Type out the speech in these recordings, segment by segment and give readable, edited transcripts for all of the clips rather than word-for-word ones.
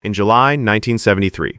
In July 1973,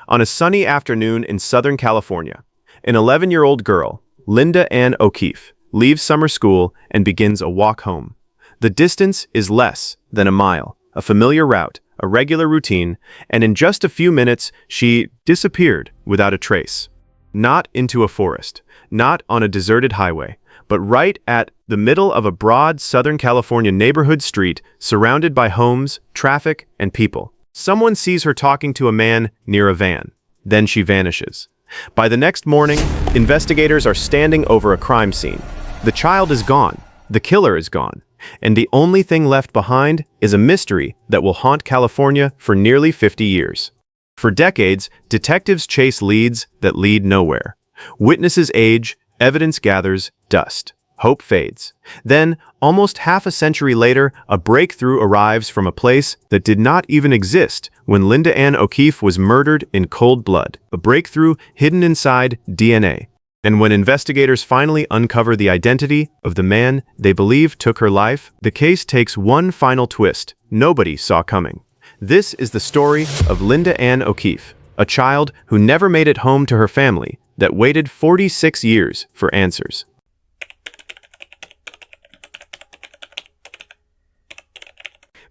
on a sunny afternoon in Southern California, an 11-year-old girl, Linda Ann O'Keefe, leaves summer school and begins a walk home. The distance is less than a mile, a familiar route, a regular routine, and in just a few minutes, she disappeared without a trace. Not into a forest, not on a deserted highway, but right at the middle of a broad Southern California neighborhood street surrounded by homes, traffic, and people. Someone sees her talking to a man near a van. Then she vanishes. By the next morning, investigators are standing over a crime scene. The child is gone, the killer is gone, and the only thing left behind is a mystery that will haunt California for nearly 50 years. For decades, detectives chase leads that lead nowhere. Witnesses age, evidence gathers, dust. Hope fades. Then, almost half a century later, a breakthrough arrives from a place that did not even exist when Linda Ann O'Keefe was murdered in cold blood. A breakthrough hidden inside DNA. And when investigators finally uncover the identity of the man they believe took her life, the case takes one final twist nobody saw coming. This is the story of Linda Ann O'Keefe, a child who never made it home to her family, that waited 46 years for answers.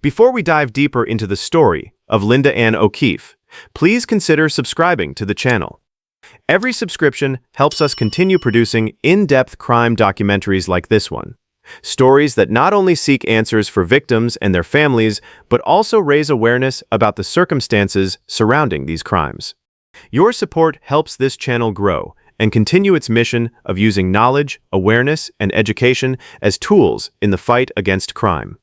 Before we dive deeper into the story of Linda Ann O'Keefe, please consider subscribing to the channel. Every subscription helps us continue producing in-depth crime documentaries like this one. Stories that not only seek answers for victims and their families, but also raise awareness about the circumstances surrounding these crimes. Your support helps this channel grow and continue its mission of using knowledge, awareness, and education as tools in the fight against crime.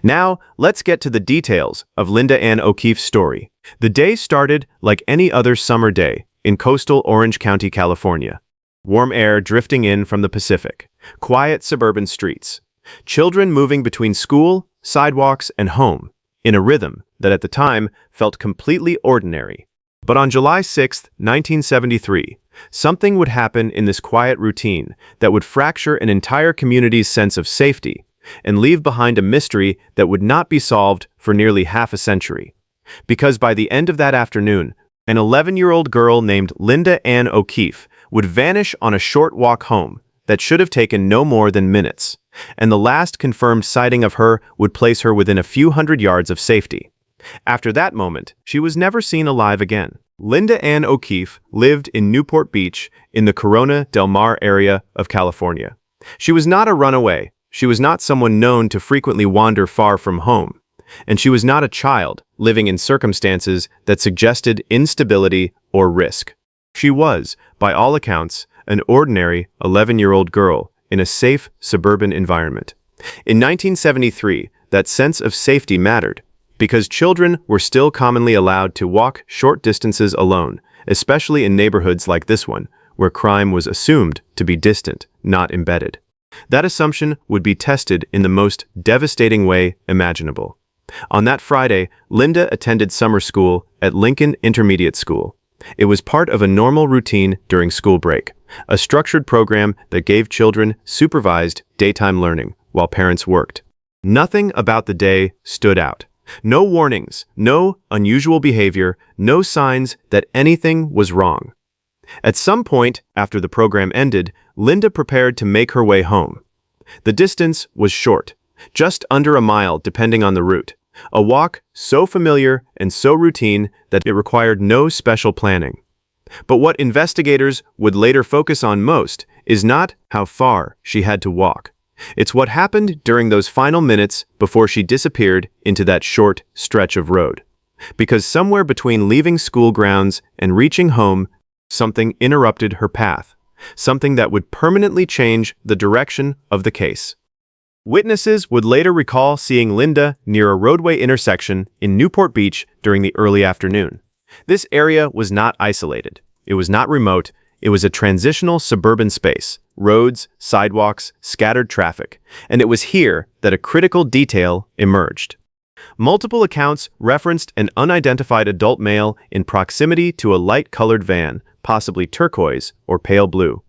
Now, let's get to the details of Linda Ann O'Keefe's story. The day started like any other summer day in coastal Orange County, California. Warm air drifting in from the Pacific, quiet suburban streets, children moving between school, sidewalks, and home in a rhythm that at the time felt completely ordinary. But on July 6, 1973, something would happen in this quiet routine that would fracture an entire community's sense of safety and leave behind a mystery that would not be solved for nearly half a century. Because by the end of that afternoon, an 11-year-old girl named Linda Ann O'Keefe would vanish on a short walk home that should have taken no more than minutes, and the last confirmed sighting of her would place her within a few hundred yards of safety. After that moment, she was never seen alive again. Linda Ann O'Keefe lived in Newport Beach in the Corona del Mar area of California. She was not a runaway. She was not someone known to frequently wander far from home. And she was not a child living in circumstances that suggested instability or risk. She was, by all accounts, an ordinary 11-year-old girl in a safe suburban environment. In 1973, that sense of safety mattered, because children were still commonly allowed to walk short distances alone, especially in neighborhoods like this one, where crime was assumed to be distant, not embedded. That assumption would be tested in the most devastating way imaginable. On that Friday, Linda attended summer school at Lincoln Intermediate School. It was part of a normal routine during school break, a structured program that gave children supervised daytime learning while parents worked. Nothing about the day stood out. No warnings, no unusual behavior, no signs that anything was wrong. At some point after the program ended, Linda prepared to make her way home. The distance was short, just under a mile depending on the route, a walk so familiar and so routine that it required no special planning. But what investigators would later focus on most is not how far she had to walk. It's what happened during those final minutes before she disappeared into that short stretch of road. Because somewhere between leaving school grounds and reaching home, something interrupted her path, something that would permanently change the direction of the case. Witnesses would later recall seeing Linda near a roadway intersection in Newport Beach during the early afternoon. This area was not isolated. It was not remote. It was a transitional suburban space, roads, sidewalks, scattered traffic, and it was here that a critical detail emerged. Multiple accounts referenced an unidentified adult male in proximity to a light-colored van, possibly turquoise or pale blue.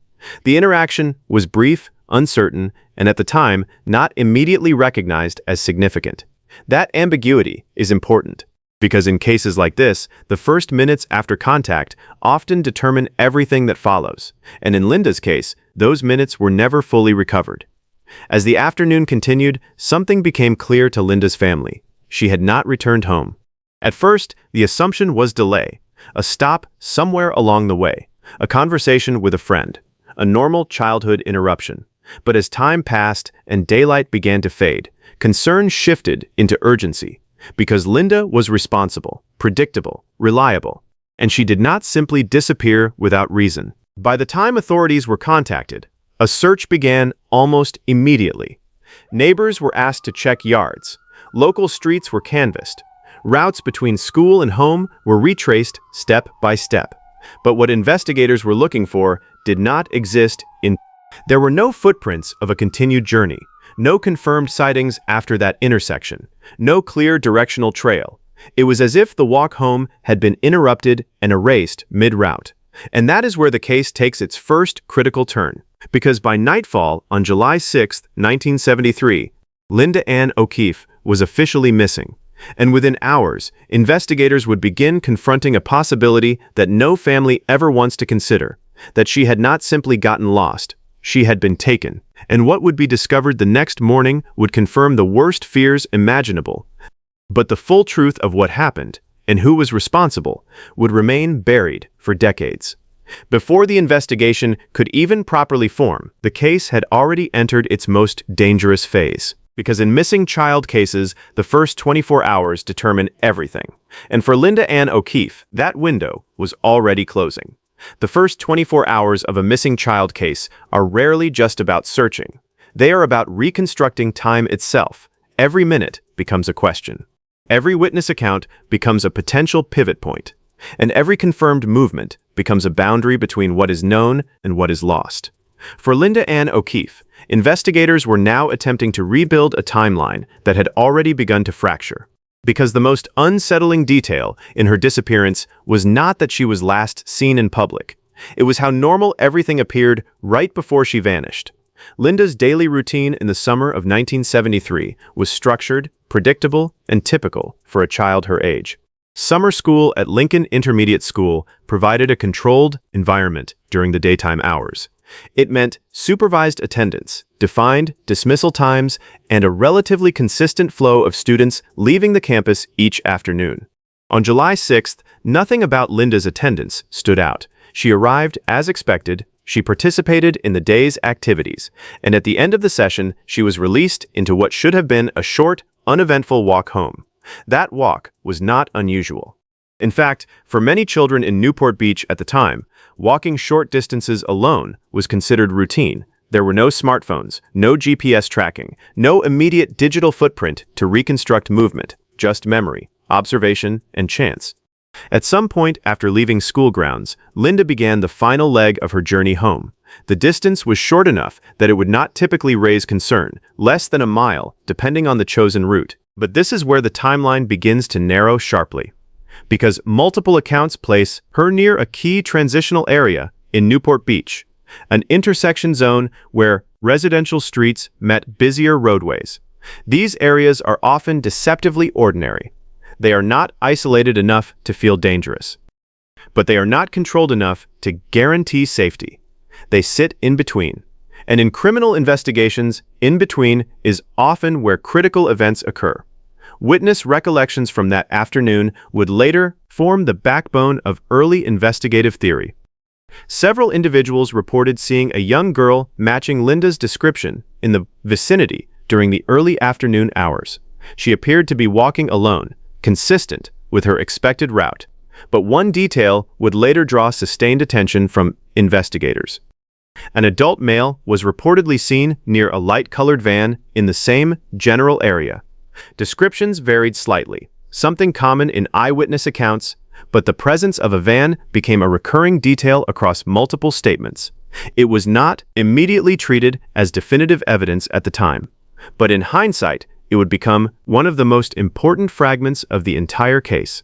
The interaction was brief, uncertain, and at the time, not immediately recognized as significant. That ambiguity is important. Because in cases like this, the first minutes after contact often determine everything that follows, and in Linda's case, those minutes were never fully recovered. As the afternoon continued, something became clear to Linda's family. She had not returned home. At first, the assumption was delay, a stop somewhere along the way, a conversation with a friend, a normal childhood interruption. But as time passed and daylight began to fade, concern shifted into urgency, because Linda was responsible, predictable, reliable, and she did not simply disappear without reason. By the time authorities were contacted, a search began almost immediately. Neighbors were asked to check yards, local streets were canvassed, routes between school and home were retraced step by step. But what investigators were looking for did not exist in. There were no footprints of a continued journey, no confirmed sightings after that intersection, no clear directional trail. It was as if the walk home had been interrupted and erased mid-route. And that is where the case takes its first critical turn. Because by nightfall on July 6, 1973, Linda Ann O'Keefe was officially missing. And within hours, investigators would begin confronting a possibility that no family ever wants to consider, that she had not simply gotten lost, she had been taken. And what would be discovered the next morning would confirm the worst fears imaginable. But the full truth of what happened, and who was responsible, would remain buried for decades. Before the investigation could even properly form, the case had already entered its most dangerous phase. Because in missing child cases, the first 24 hours determine everything. And for Linda Ann O'Keefe, that window was already closing. The first 24 hours of a missing child case are rarely just about searching. They are about reconstructing time itself. Every minute becomes a question. Every witness account becomes a potential pivot point. And every confirmed movement becomes a boundary between what is known and what is lost. For Linda Ann O'Keefe, investigators were now attempting to rebuild a timeline that had already begun to fracture. Because the most unsettling detail in her disappearance was not that she was last seen in public. It was how normal everything appeared right before she vanished. Linda's daily routine in the summer of 1973 was structured, predictable, and typical for a child her age. Summer school at Lincoln Intermediate School provided a controlled environment during the daytime hours. It meant supervised attendance, defined dismissal times, and a relatively consistent flow of students leaving the campus each afternoon. On July 6th, nothing about Linda's attendance stood out. She arrived as expected, she participated in the day's activities, and at the end of the session, she was released into what should have been a short, uneventful walk home. That walk was not unusual. In fact, for many children in Newport Beach at the time, walking short distances alone was considered routine. There were no smartphones, no GPS tracking, no immediate digital footprint to reconstruct movement, just memory, observation, and chance. At some point after leaving school grounds, Linda began the final leg of her journey home. The distance was short enough that it would not typically raise concern, less than a mile, depending on the chosen route. But this is where the timeline begins to narrow sharply. Because multiple accounts place her near a key transitional area in Newport Beach, an intersection zone where residential streets met busier roadways. These areas are often deceptively ordinary. They are not isolated enough to feel dangerous, but they are not controlled enough to guarantee safety. They sit in between. And in criminal investigations, in between is often where critical events occur. Witness recollections from that afternoon would later form the backbone of early investigative theory. Several individuals reported seeing a young girl matching Linda's description in the vicinity during the early afternoon hours. She appeared to be walking alone, consistent with her expected route, but one detail would later draw sustained attention from investigators. An adult male was reportedly seen near a light-colored van in the same general area. Descriptions varied slightly, something common in eyewitness accounts, but the presence of a van became a recurring detail across multiple statements. It was not immediately treated as definitive evidence at the time, but in hindsight, it would become one of the most important fragments of the entire case.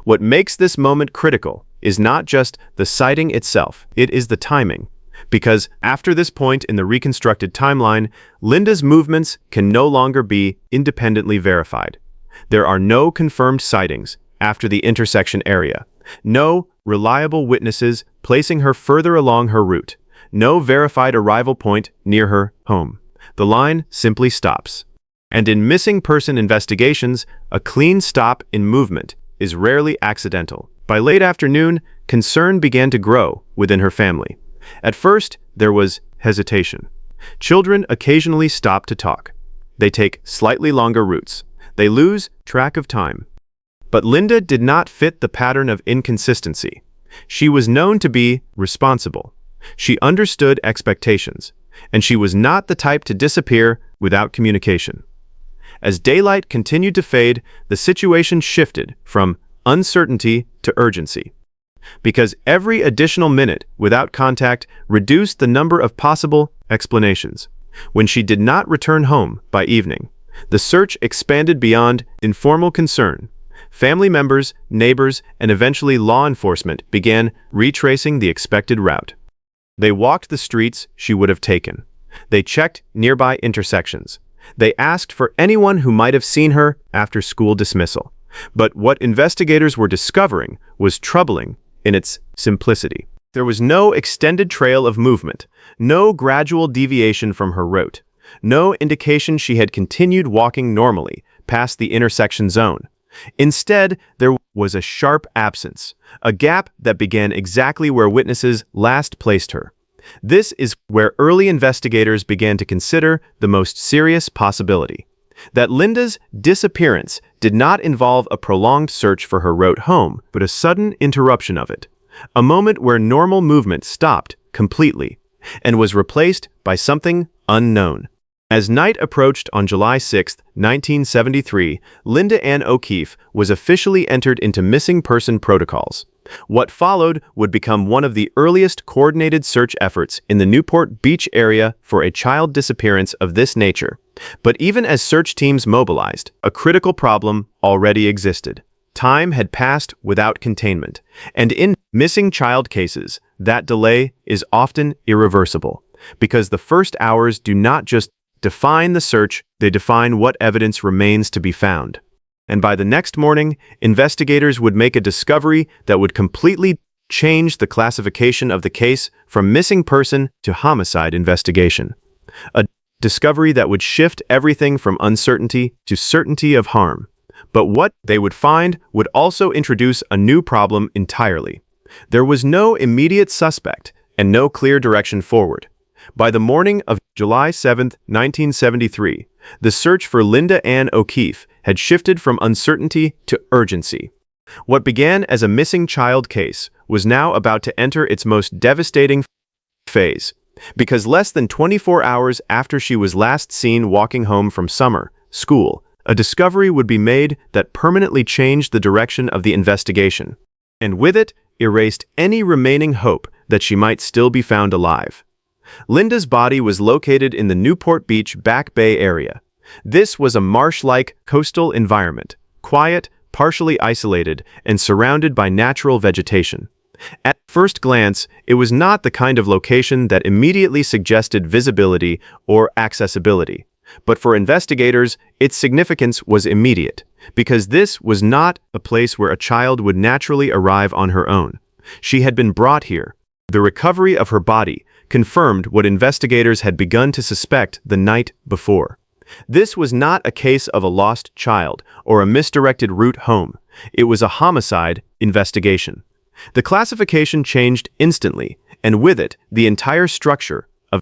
What makes this moment critical is not just the sighting itself, it is the timing. Because after this point in the reconstructed timeline, Linda's movements can no longer be independently verified. There are no confirmed sightings, after the intersection area. No reliable witnesses placing her further along her route. No verified arrival point near her home. The line simply stops. And in missing person investigations, a clean stop in movement is rarely accidental. By late afternoon, concern began to grow within her family. At first, there was hesitation. Children occasionally stop to talk. They take slightly longer routes. They lose track of time. But Linda did not fit the pattern of inconsistency. She was known to be responsible. She understood expectations, and she was not the type to disappear without communication. As daylight continued to fade, the situation shifted from uncertainty to urgency. Because every additional minute without contact reduced the number of possible explanations. When she did not return home by evening, the search expanded beyond informal concern. Family members, neighbors, and eventually law enforcement began retracing the expected route. They walked the streets she would have taken. They checked nearby intersections. They asked for anyone who might have seen her after school dismissal. But what investigators were discovering was troubling in its simplicity. There was no extended trail of movement, no gradual deviation from her route, no indication she had continued walking normally past the intersection zone. Instead, there was a sharp absence, a gap that began exactly where witnesses last placed her. This is where early investigators began to consider the most serious possibility: that Linda's disappearance did not involve a prolonged search for her route home, but a sudden interruption of it, a moment where normal movement stopped completely and was replaced by something unknown. As night approached on July 6, 1973, Linda Ann O'Keefe was officially entered into missing person protocols. What followed would become one of the earliest coordinated search efforts in the Newport Beach area for a child disappearance of this nature. But even as search teams mobilized, a critical problem already existed. Time had passed without containment, and in missing child cases, that delay is often irreversible, because the first hours do not just define the search, they define what evidence remains to be found. And by the next morning, investigators would make a discovery that would completely change the classification of the case from missing person to homicide investigation. A discovery that would shift everything from uncertainty to certainty of harm. But what they would find would also introduce a new problem entirely. There was no immediate suspect and no clear direction forward. By the morning of July 7, 1973, the search for Linda Ann O'Keefe had shifted from uncertainty to urgency. What began as a missing child case was now about to enter its most devastating phase, because less than 24 hours after she was last seen walking home from summer school, a discovery would be made that permanently changed the direction of the investigation, and with it erased any remaining hope that she might still be found alive. Linda's body was located in the Newport Beach Back Bay area. This was a marsh-like coastal environment, quiet, partially isolated, and surrounded by natural vegetation. At first glance, it was not the kind of location that immediately suggested visibility or accessibility. But for investigators, its significance was immediate, because this was not a place where a child would naturally arrive on her own. She had been brought here. The recovery of her body confirmed what investigators had begun to suspect the night before. This was not a case of a lost child or a misdirected route home. It was a homicide investigation. The classification changed instantly, and with it, the entire structure of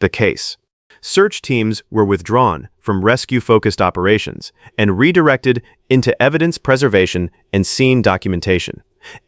the case. Search teams were withdrawn from rescue-focused operations and redirected into evidence preservation and scene documentation.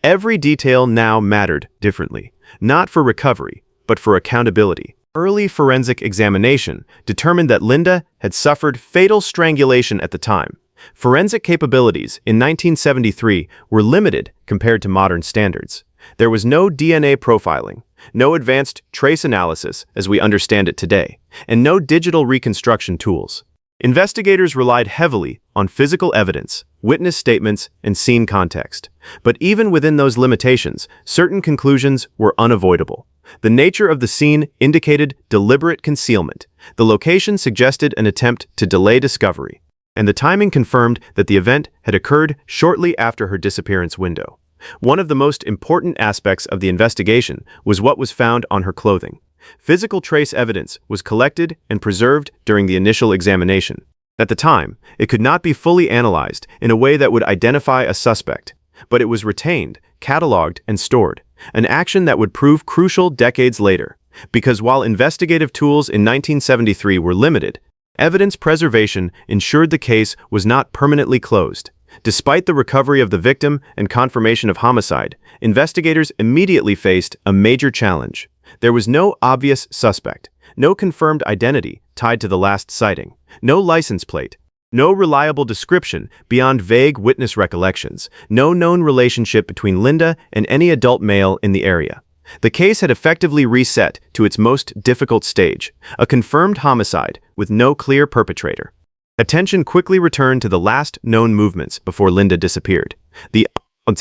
Every detail now mattered differently, not for recovery, but for accountability. Early forensic examination determined that Linda had suffered fatal strangulation at the time. Forensic capabilities in 1973 were limited compared to modern standards. There was no DNA profiling, no advanced trace analysis as we understand it today, and no digital reconstruction tools. Investigators relied heavily on physical evidence, witness statements, and scene context. But even within those limitations, certain conclusions were unavoidable. The nature of the scene indicated deliberate concealment. The location suggested an attempt to delay discovery. and the timing confirmed that the event had occurred shortly after her disappearance window. One of the most important aspects of the investigation was what was found on her clothing. Physical trace evidence was collected and preserved during the initial examination. At the time, it could not be fully analyzed in a way that would identify a suspect, but it was retained, cataloged, and stored, an action that would prove crucial decades later. Because while investigative tools in 1973 were limited, evidence preservation ensured the case was not permanently closed. Despite the recovery of the victim and confirmation of homicide, investigators immediately faced a major challenge. There was no obvious suspect, no confirmed identity tied to the last sighting, no license plate, no reliable description beyond vague witness recollections, no known relationship between Linda and any adult male in the area. The case had effectively reset to its most difficult stage, a confirmed homicide with no clear perpetrator. Attention quickly returned to the last known movements before Linda disappeared. The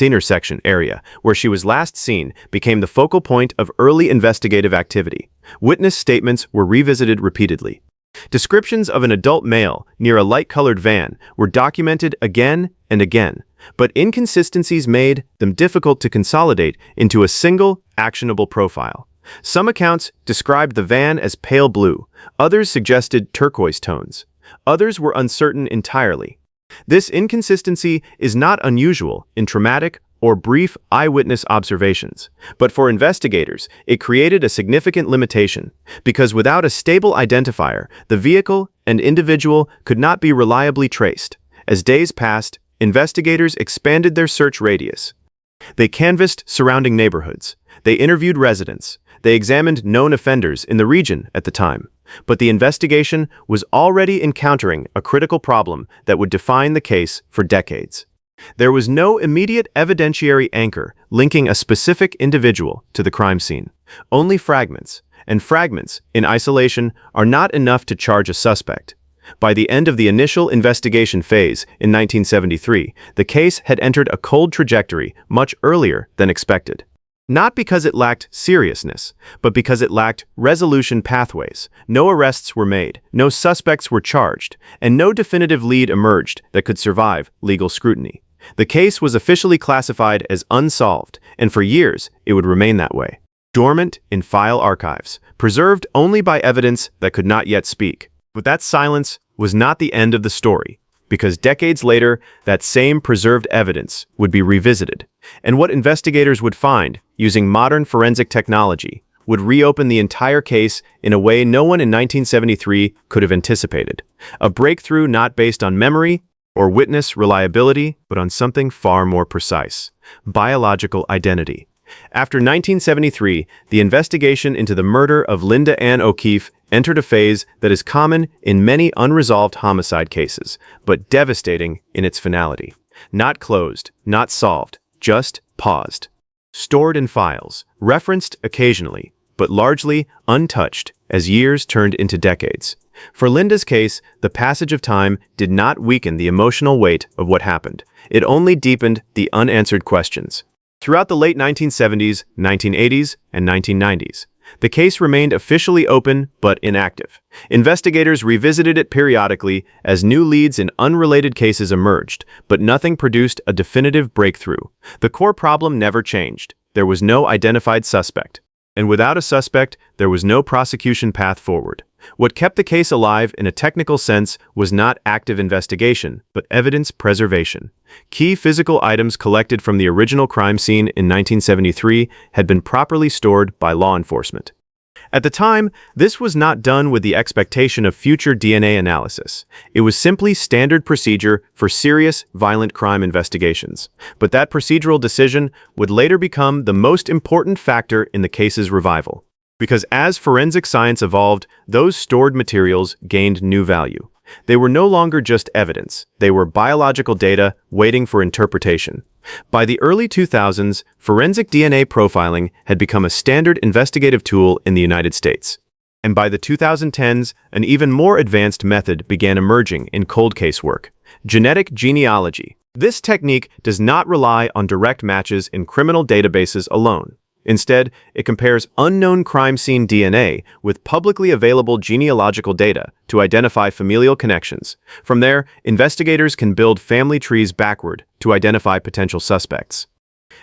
intersection area where she was last seen became the focal point of early investigative activity. Witness statements were revisited repeatedly. Descriptions of an adult male near a light-colored van were documented again and again, but inconsistencies made them difficult to consolidate into a single, actionable profile. Some accounts described the van as pale blue, others suggested turquoise tones. Others were uncertain entirely. This inconsistency is not unusual in traumatic or brief eyewitness observations, but for investigators, it created a significant limitation, because without a stable identifier, the vehicle and individual could not be reliably traced. As days passed, investigators expanded their search radius. They canvassed surrounding neighborhoods. They interviewed residents. They examined known offenders in the region at the time. But the investigation was already encountering a critical problem that would define the case for decades. There was no immediate evidentiary anchor linking a specific individual to the crime scene. Only fragments, and fragments, in isolation, are not enough to charge a suspect. By the end of the initial investigation phase in 1973, the case had entered a cold trajectory much earlier than expected. Not because it lacked seriousness, but because it lacked resolution pathways. No arrests were made, no suspects were charged, and no definitive lead emerged that could survive legal scrutiny. The case was officially classified as unsolved, and for years it would remain that way. Dormant in file archives, preserved only by evidence that could not yet speak. But that silence was not the end of the story, because decades later, that same preserved evidence would be revisited, and what investigators would find, using modern forensic technology, would reopen the entire case in a way no one in 1973 could have anticipated. A breakthrough not based on memory or witness reliability, but on something far more precise: biological identity. After 1973, the investigation into the murder of Linda Ann O'Keefe entered a phase that is common in many unresolved homicide cases, but devastating in its finality. Not closed, not solved, just paused. Stored in files, referenced occasionally, but largely untouched as years turned into decades. For Linda's case, the passage of time did not weaken the emotional weight of what happened. It only deepened the unanswered questions. Throughout the late 1970s, 1980s, and 1990s, the case remained officially open but inactive. Investigators revisited it periodically as new leads in unrelated cases emerged, but nothing produced a definitive breakthrough. The core problem never changed. There was no identified suspect. And without a suspect, there was no prosecution path forward. What kept the case alive in a technical sense was not active investigation, but evidence preservation. Key physical items collected from the original crime scene in 1973 had been properly stored by law enforcement. At the time, this was not done with the expectation of future DNA analysis. It was simply standard procedure for serious, violent crime investigations. But that procedural decision would later become the most important factor in the case's revival. Because as forensic science evolved, those stored materials gained new value. They were no longer just evidence. They were biological data waiting for interpretation. By the early 2000s, forensic DNA profiling had become a standard investigative tool in the United States. And by the 2010s, an even more advanced method began emerging in cold case work: genetic genealogy. This technique does not rely on direct matches in criminal databases alone. Instead, it compares unknown crime scene DNA with publicly available genealogical data to identify familial connections. From there, investigators can build family trees backward to identify potential suspects.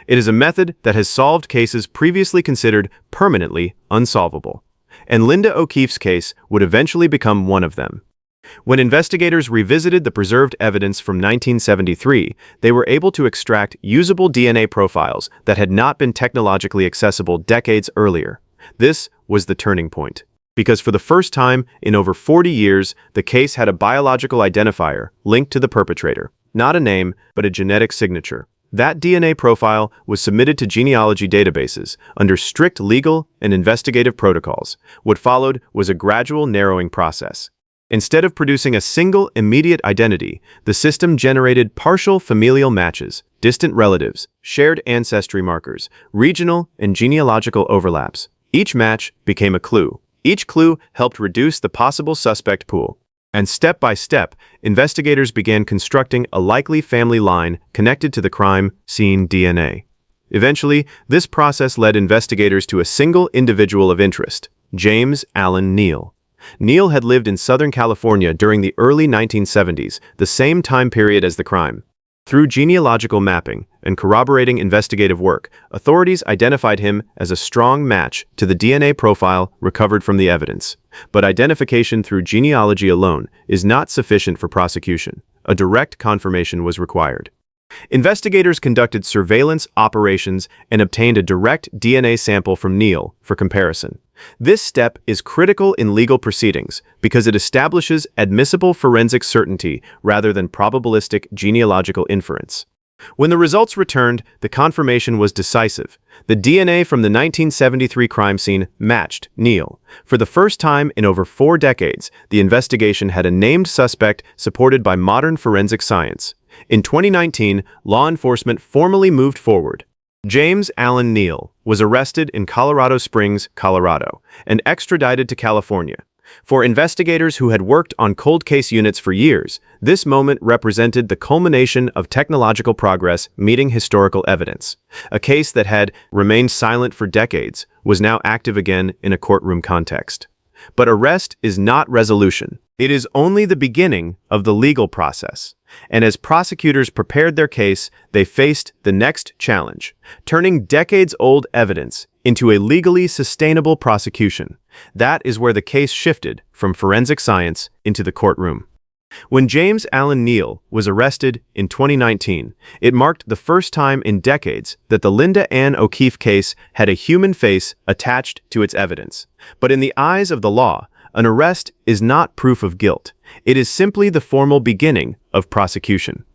It is a method that has solved cases previously considered permanently unsolvable, and Linda O'Keefe's case would eventually become one of them. When investigators revisited the preserved evidence from 1973, they were able to extract usable DNA profiles that had not been technologically accessible decades earlier. This was the turning point, because for the first time in over 40 years, the case had a biological identifier linked to the perpetrator, not a name, but a genetic signature. That DNA profile was submitted to genealogy databases under strict legal and investigative protocols. What followed was a gradual narrowing process. Instead of producing a single immediate identity, the system generated partial familial matches, distant relatives, shared ancestry markers, regional and genealogical overlaps. Each match became a clue. Each clue helped reduce the possible suspect pool. And step by step, investigators began constructing a likely family line connected to the crime scene DNA. Eventually, this process led investigators to a single individual of interest, James Alan Neal. Neal had lived in Southern California during the early 1970s, the same time period as the crime. Through genealogical mapping and corroborating investigative work, authorities identified him as a strong match to the DNA profile recovered from the evidence. But identification through genealogy alone is not sufficient for prosecution. A direct confirmation was required. Investigators conducted surveillance operations and obtained a direct DNA sample from Neal for comparison. This step is critical in legal proceedings because it establishes admissible forensic certainty rather than probabilistic genealogical inference. When the results returned, the confirmation was decisive. The DNA from the 1973 crime scene matched Neal. For the first time in over 4 decades, the investigation had a named suspect supported by modern forensic science. In 2019, law enforcement formally moved forward. James Alan Neal was arrested in Colorado Springs, Colorado, and extradited to California. For investigators who had worked on cold case units for years, this moment represented the culmination of technological progress meeting historical evidence. A case that had remained silent for decades was now active again in a courtroom context. But arrest is not resolution. It is only the beginning of the legal process. And as prosecutors prepared their case, they faced the next challenge, turning decades-old evidence into a legally sustainable prosecution. That is where the case shifted from forensic science into the courtroom. When James Alan Neal was arrested in 2019, it marked the first time in decades that the Linda Ann O'Keefe case had a human face attached to its evidence. But in the eyes of the law, an arrest is not proof of guilt. It is simply the formal beginning of prosecution.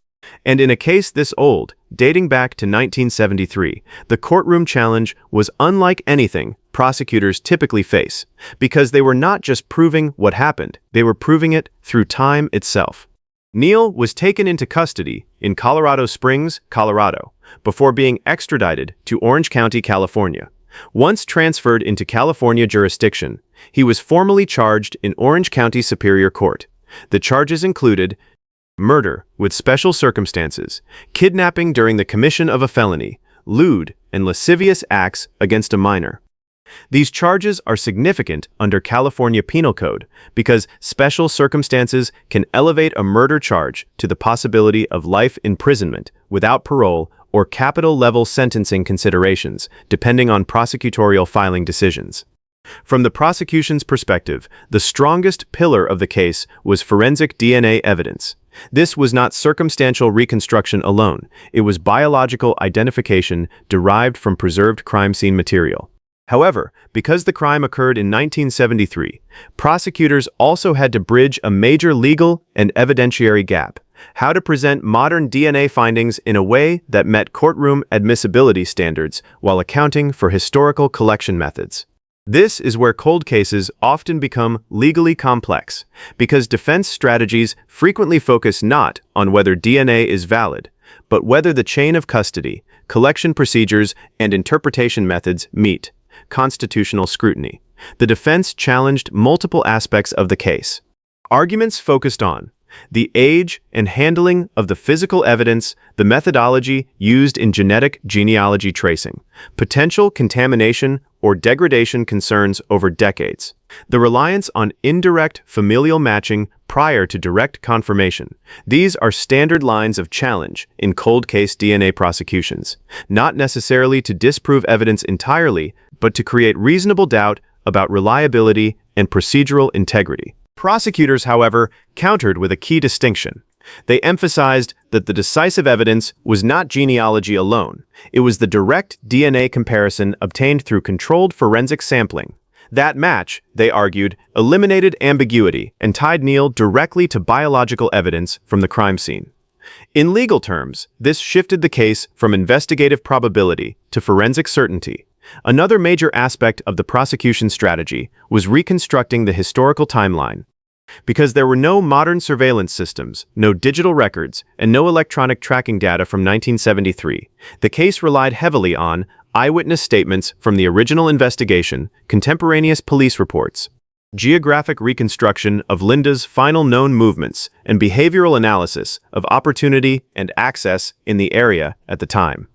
And in a case this old, dating back to 1973, the courtroom challenge was unlike anything prosecutors typically face, because they were not just proving what happened, they were proving it through time itself. Neal was taken into custody in Colorado Springs, Colorado, before being extradited to Orange County, California. Once transferred into California jurisdiction, he was formally charged in Orange County Superior Court. The charges included murder with special circumstances, kidnapping during the commission of a felony, lewd and lascivious acts against a minor. These charges are significant under California Penal Code because special circumstances can elevate a murder charge to the possibility of life imprisonment without parole or capital-level sentencing considerations, depending on prosecutorial filing decisions. From the prosecution's perspective, the strongest pillar of the case was forensic DNA evidence. This was not circumstantial reconstruction alone, it was biological identification derived from preserved crime scene material. However, because the crime occurred in 1973, prosecutors also had to bridge a major legal and evidentiary gap: how to present modern DNA findings in a way that met courtroom admissibility standards while accounting for historical collection methods. This is where cold cases often become legally complex, because defense strategies frequently focus not on whether DNA is valid, but whether the chain of custody, collection procedures, and interpretation methods meet constitutional scrutiny. The defense challenged multiple aspects of the case. Arguments focused on the age and handling of the physical evidence, the methodology used in genetic genealogy tracing, potential contamination or degradation concerns over decades, the reliance on indirect familial matching prior to direct confirmation. These are standard lines of challenge in cold case DNA prosecutions, not necessarily to disprove evidence entirely, but to create reasonable doubt about reliability and procedural integrity. Prosecutors, however, countered with a key distinction. They emphasized that the decisive evidence was not genealogy alone. It was the direct DNA comparison obtained through controlled forensic sampling. That match, they argued, eliminated ambiguity and tied Neal directly to biological evidence from the crime scene. In legal terms, this shifted the case from investigative probability to forensic certainty. Another major aspect of the prosecution strategy was reconstructing the historical timeline. Because there were no modern surveillance systems, no digital records, and no electronic tracking data from 1973, the case relied heavily on eyewitness statements from the original investigation, contemporaneous police reports, geographic reconstruction of Linda's final known movements, and behavioral analysis of opportunity and access in the area at the time.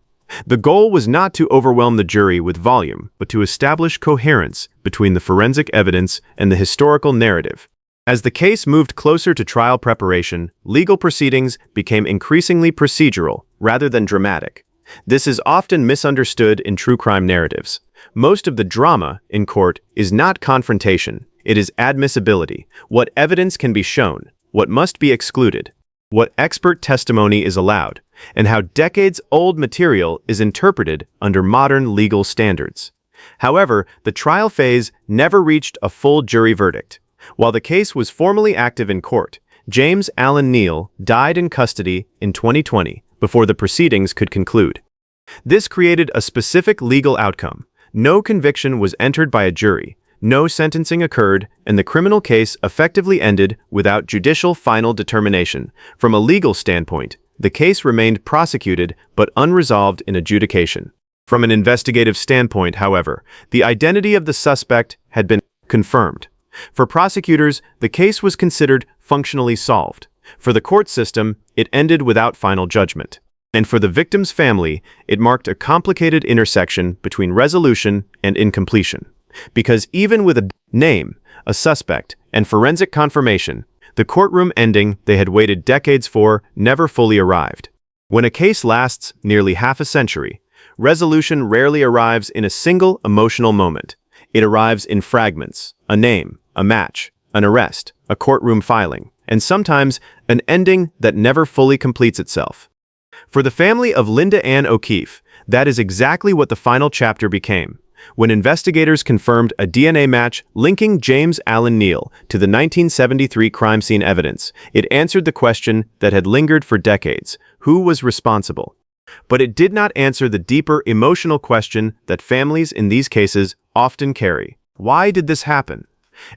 The goal was not to overwhelm the jury with volume, but to establish coherence between the forensic evidence and the historical narrative. As the case moved closer to trial preparation, legal proceedings became increasingly procedural rather than dramatic. This is often misunderstood in true crime narratives. Most of the drama in court is not confrontation, it is admissibility. What evidence can be shown, what must be excluded, what expert testimony is allowed, and how decades-old material is interpreted under modern legal standards. However, the trial phase never reached a full jury verdict. While the case was formally active in court, James Alan Neal died in custody in 2020 before the proceedings could conclude. This created a specific legal outcome. No conviction was entered by a jury, no sentencing occurred, and the criminal case effectively ended without judicial final determination. From a legal standpoint, the case remained prosecuted but unresolved in adjudication. From an investigative standpoint, however, the identity of the suspect had been confirmed. For prosecutors, the case was considered functionally solved. For the court system, it ended without final judgment. And for the victim's family, it marked a complicated intersection between resolution and incompletion. Because even with a name, a suspect, and forensic confirmation, the courtroom ending they had waited decades for never fully arrived. When a case lasts nearly half a century, resolution rarely arrives in a single emotional moment. It arrives in fragments: a name, a match, an arrest, a courtroom filing, and sometimes an ending that never fully completes itself. For the family of Linda Ann O'Keefe, that is exactly what the final chapter became. When investigators confirmed a DNA match linking James Alan Neal to the 1973 crime scene evidence, it answered the question that had lingered for decades: who was responsible? But it did not answer the deeper emotional question that families in these cases often carry. Why did this happen?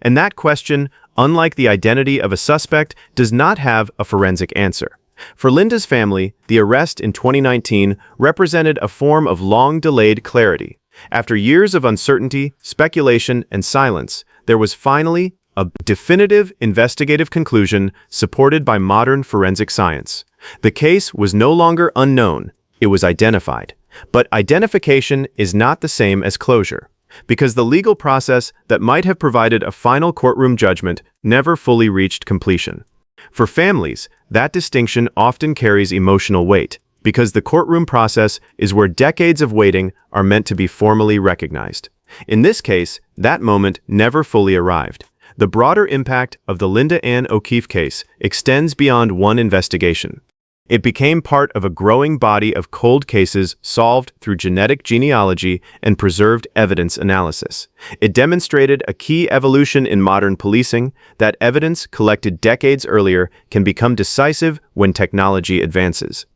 And that question, unlike the identity of a suspect, does not have a forensic answer. For Linda's family, the arrest in 2019 represented a form of long-delayed clarity. After years of uncertainty, speculation, and silence, there was finally a definitive investigative conclusion supported by modern forensic science. The case was no longer unknown, it was identified. But identification is not the same as closure, because the legal process that might have provided a final courtroom judgment never fully reached completion. For families, that distinction often carries emotional weight, because the courtroom process is where decades of waiting are meant to be formally recognized. In this case, that moment never fully arrived. The broader impact of the Linda Ann O'Keefe case extends beyond one investigation. It became part of a growing body of cold cases solved through genetic genealogy and preserved evidence analysis. It demonstrated a key evolution in modern policing, that evidence collected decades earlier can become decisive when technology advances.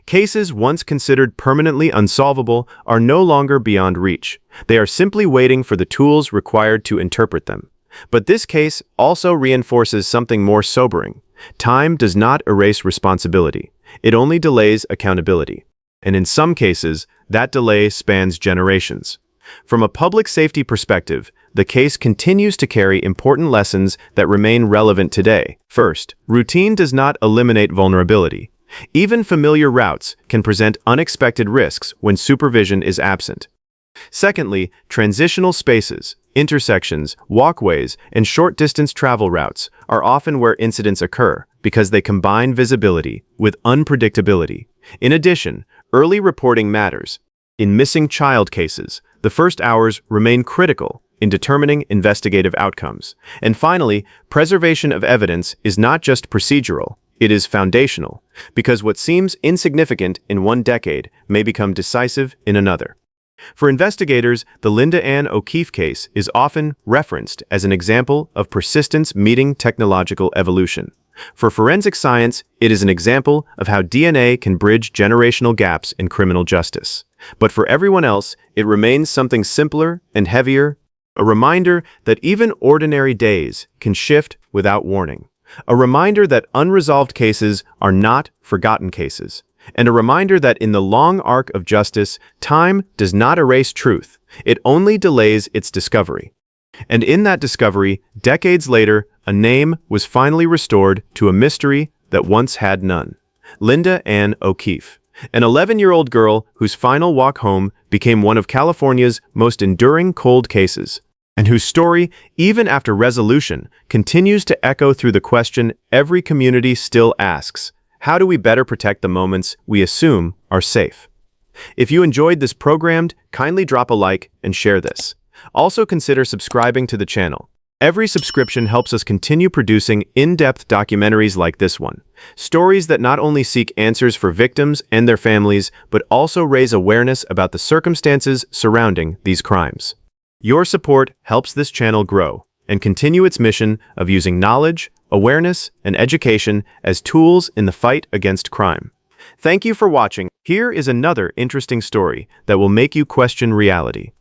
Cases once considered permanently unsolvable are no longer beyond reach. They are simply waiting for the tools required to interpret them. But this case also reinforces something more sobering. Time does not erase responsibility. It only delays accountability. And in some cases, that delay spans generations. From a public safety perspective, the case continues to carry important lessons that remain relevant today. First, routine does not eliminate vulnerability. Even familiar routes can present unexpected risks when supervision is absent. Secondly, transitional spaces, intersections, walkways, and short-distance travel routes are often where incidents occur because they combine visibility with unpredictability. In addition, early reporting matters. In missing child cases, the first hours remain critical in determining investigative outcomes. And finally, preservation of evidence is not just procedural, it is foundational, because what seems insignificant in one decade may become decisive in another. For investigators, the Linda Ann O'Keefe case is often referenced as an example of persistence meeting technological evolution. For forensic science, it is an example of how DNA can bridge generational gaps in criminal justice. But for everyone else, it remains something simpler and heavier, a reminder that even ordinary days can shift without warning. A reminder that unresolved cases are not forgotten cases. And a reminder that in the long arc of justice, time does not erase truth. It only delays its discovery. And in that discovery, decades later, a name was finally restored to a mystery that once had none. Linda Ann O'Keefe, an 11-year-old girl whose final walk home became one of California's most enduring cold cases, and whose story, even after resolution, continues to echo through the question every community still asks: how do we better protect the moments we assume are safe? If you enjoyed this program, kindly drop a like and share this. Also consider subscribing to the channel. Every subscription helps us continue producing in-depth documentaries like this one. Stories that not only seek answers for victims and their families, but also raise awareness about the circumstances surrounding these crimes. Your support helps this channel grow and continue its mission of using knowledge, awareness, and education as tools in the fight against crime. Thank you for watching. Here is another interesting story that will make you question reality.